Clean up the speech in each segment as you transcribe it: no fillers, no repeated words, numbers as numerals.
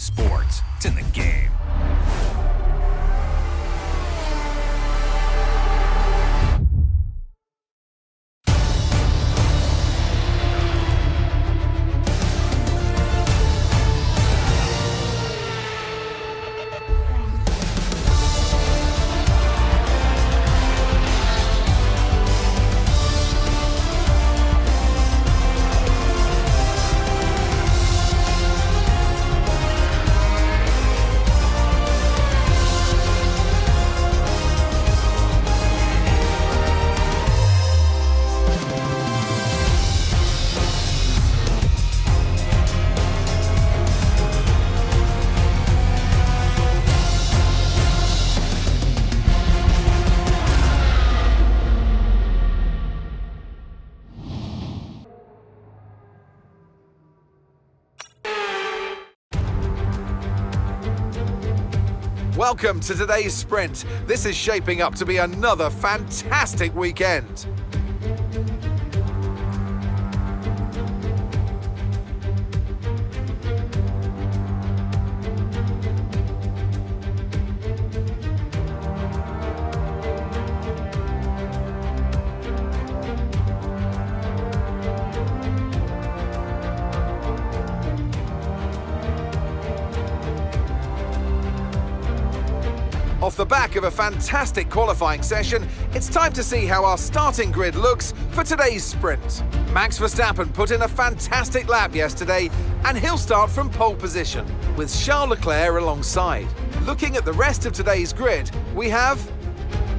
sport. It's in the game. Welcome to today's sprint. This is shaping up to be another fantastic weekend. Off the back of a fantastic qualifying session, it's time to see how our starting grid looks for today's sprint. Max Verstappen put in a fantastic lap yesterday, and he'll start from pole position, with Charles Leclerc alongside. Looking at the rest of today's grid, we have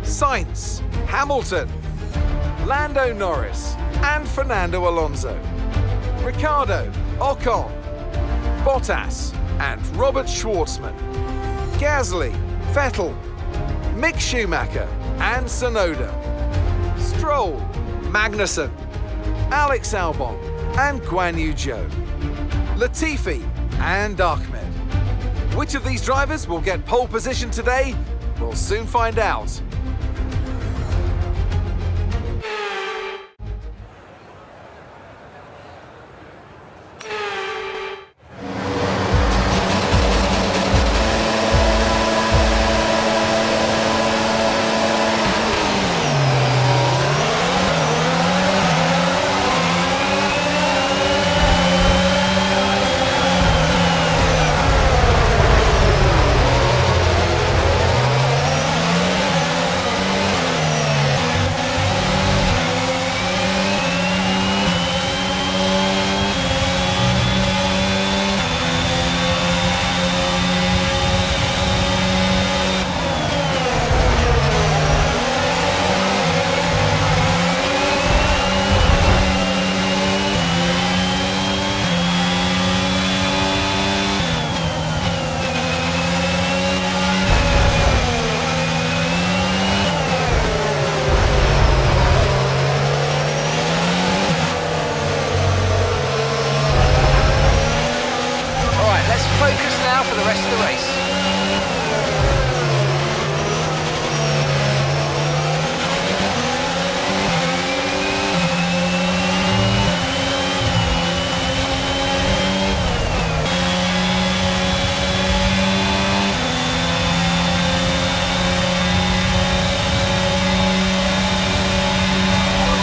Sainz, Hamilton, Lando Norris, and Fernando Alonso, Ricciardo, Ocon, Bottas, and Robert Schwartzman, Gasly, Vettel, Mick Schumacher and Tsunoda, Stroll, Magnussen, Alex Albon and Guan Yu Zhou, Latifi and Ahmed. Which of these drivers will get pole position today? We'll soon find out. Focus now for the rest of the race.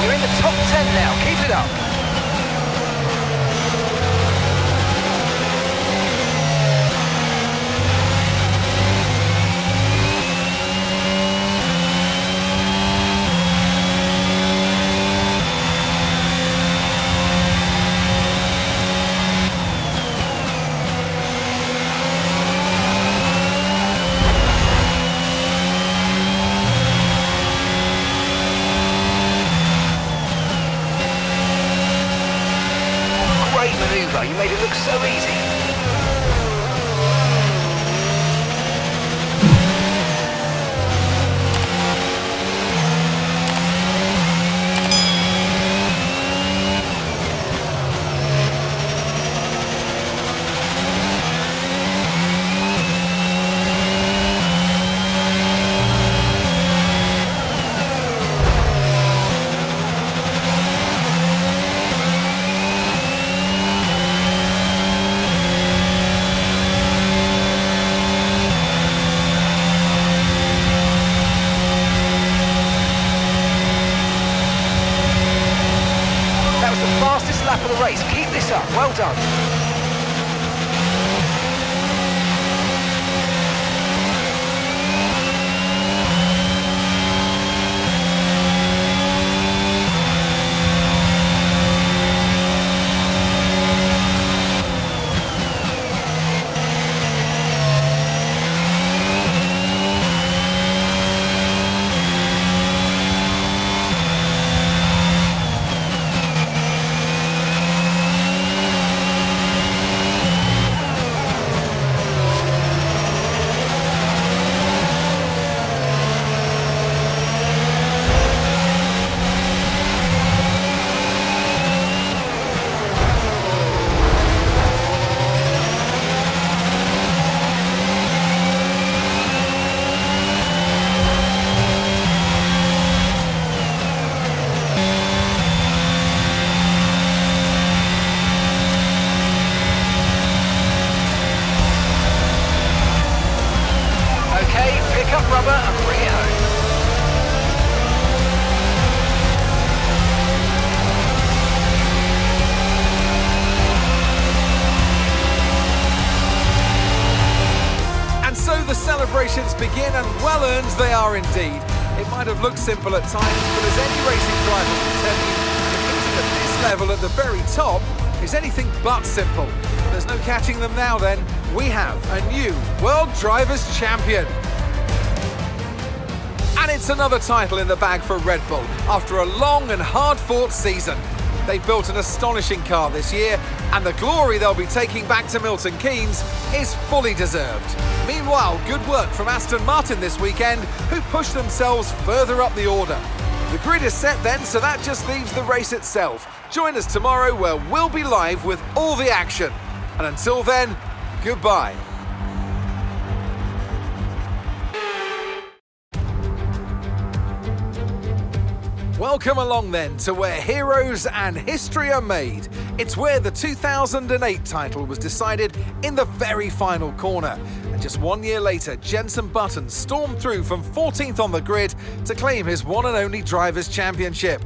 You're in the top 10 now, keep it up. You made it look so easy. Pick up rubber and bring it home. And so the celebrations begin, and well earned they are indeed. It might have looked simple at times, but as any racing driver will tell you, competing at this level at the very top is anything but simple. There's no catching them now then. We have a new World Drivers' Champion. And it's another title in the bag for Red Bull after a long and hard-fought season. They've built an astonishing car this year, and the glory they'll be taking back to Milton Keynes is fully deserved. Meanwhile, good work from Aston Martin this weekend, who pushed themselves further up the order. The grid is set then, so that just leaves the race itself. Join us tomorrow where we'll be live with all the action. And until then, goodbye. Welcome along then to where heroes and history are made. It's where the 2008 title was decided in the very final corner. And just 1 year later, Jenson Button stormed through from 14th on the grid to claim his one and only Drivers' Championship.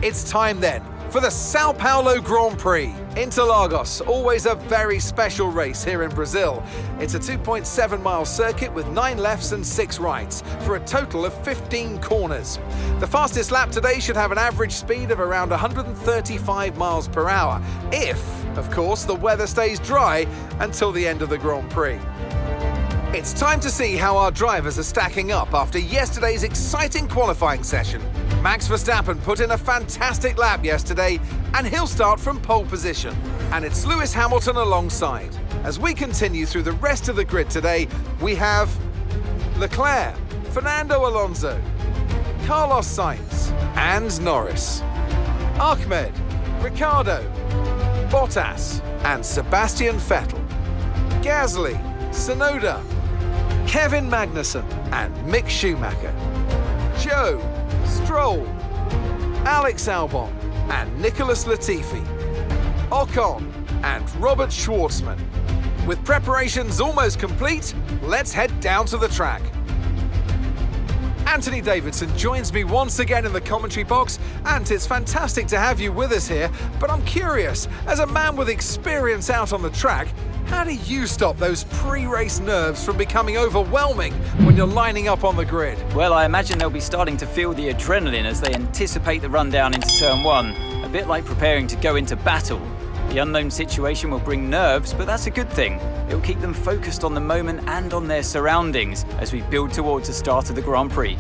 It's time then for the Sao Paulo Grand Prix. Interlagos, always a very special race here in Brazil. It's a 2.7-mile circuit with 9 lefts and 6 rights for a total of 15 corners. The fastest lap today should have an average speed of around 135 miles per hour, if, of course, the weather stays dry until the end of the Grand Prix. It's time to see how our drivers are stacking up after yesterday's exciting qualifying session. Max Verstappen put in a fantastic lap yesterday, and he'll start from pole position. And it's Lewis Hamilton alongside. As we continue through the rest of the grid today, we have Leclerc, Fernando Alonso, Carlos Sainz and Norris, Ahmed, Ricciardo, Bottas and Sebastian Vettel, Gasly, Tsunoda, Kevin Magnussen and Mick Schumacher, Joe, Stroll, Alex Albon and Nicholas Latifi, Ocon and Robert Schwartzman. With preparations almost complete, let's head down to the track. Anthony Davidson joins me once again in the commentary box, and it's fantastic to have you with us here, but I'm curious, as a man with experience out on the track, how do you stop those pre-race nerves from becoming overwhelming when you're lining up on the grid? Well, I imagine they'll be starting to feel the adrenaline as they anticipate the rundown into turn 1, a bit like preparing to go into battle. The unknown situation will bring nerves, but that's a good thing. It'll keep them focused on the moment and on their surroundings as we build towards the start of the Grand Prix.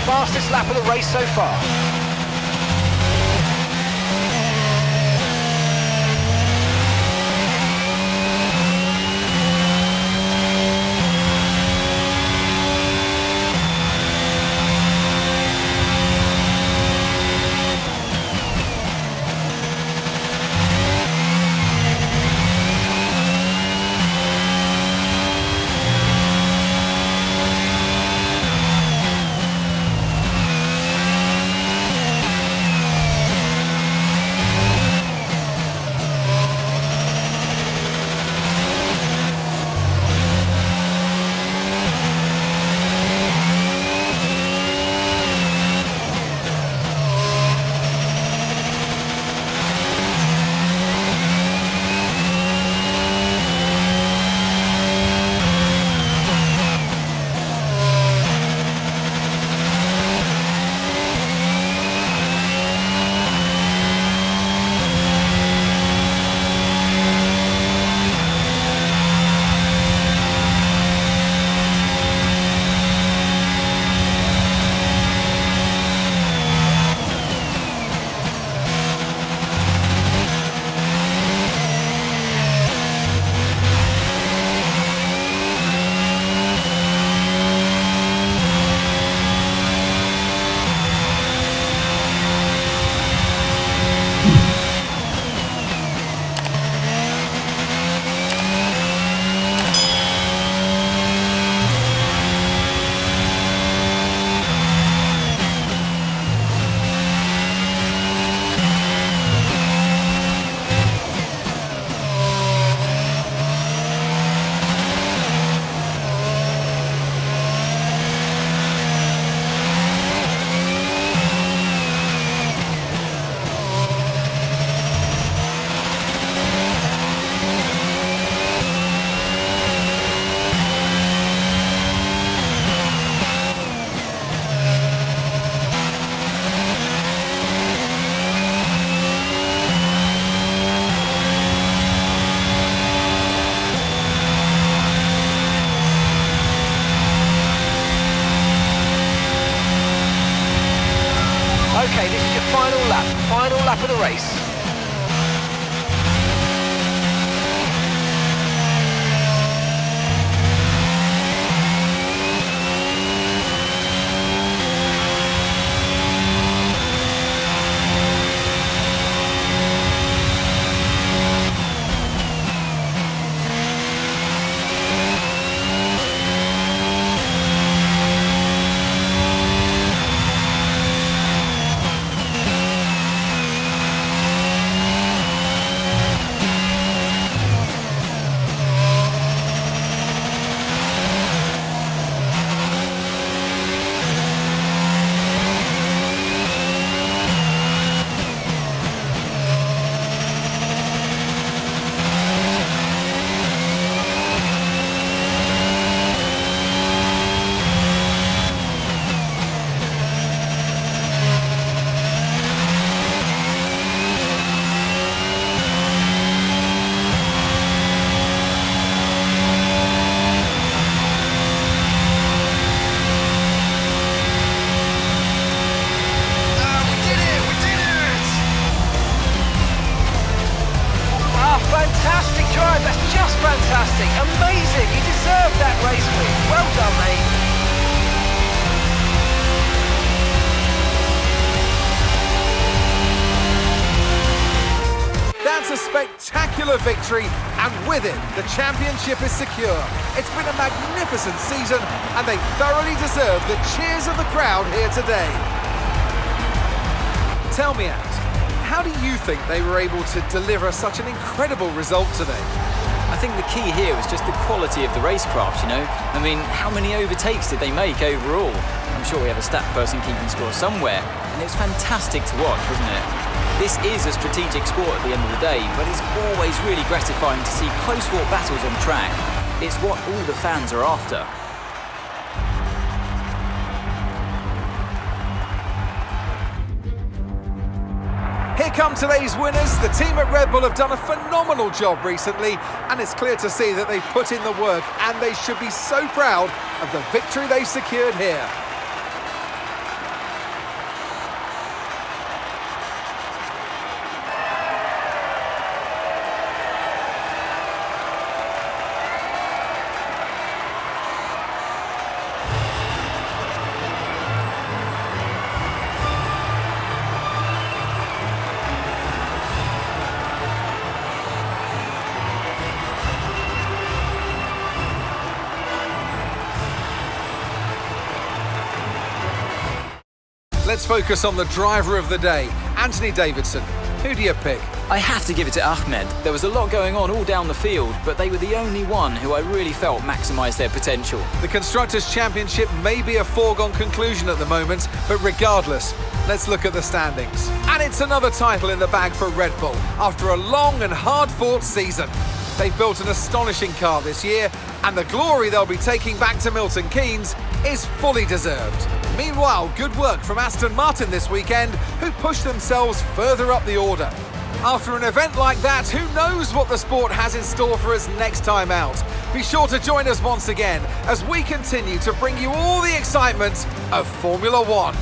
Fastest lap of the race so far. Okay, this is your final lap of the race. Fantastic drive, that's just fantastic, amazing, you deserve that race win, well done mate. That's a spectacular victory, and with it, the championship is secure. It's been a magnificent season, and they thoroughly deserve the cheers of the crowd here today. Tell me, Ant, how do you think they were able to deliver such an incredible result today? I think the key here was just the quality of the racecraft, you know? I mean, how many overtakes did they make overall? I'm sure we have a stat person keeping score somewhere, and it was fantastic to watch, wasn't it? This is a strategic sport at the end of the day, but it's always really gratifying to see close-fought battles on track. It's what all the fans are after. Here come today's winners. The team at Red Bull have done a phenomenal job recently, and it's clear to see that they've put in the work, and they should be so proud of the victory they've secured here. let's focus on the driver of the day, Anthony Davidson. Who do you pick? I have to give it to Ahmed. There was a lot going on all down the field, but they were the only one who I really felt maximised their potential. The Constructors' Championship may be a foregone conclusion at the moment, but regardless, let's look at the standings. And it's another title in the bag for Red Bull after a long and hard-fought season. They've built an astonishing car this year, and the glory they'll be taking back to Milton Keynes is fully deserved. Meanwhile, good work from Aston Martin this weekend, who pushed themselves further up the order. After an event like that, who knows what the sport has in store for us next time out? Be sure to join us once again as we continue to bring you all the excitement of Formula One.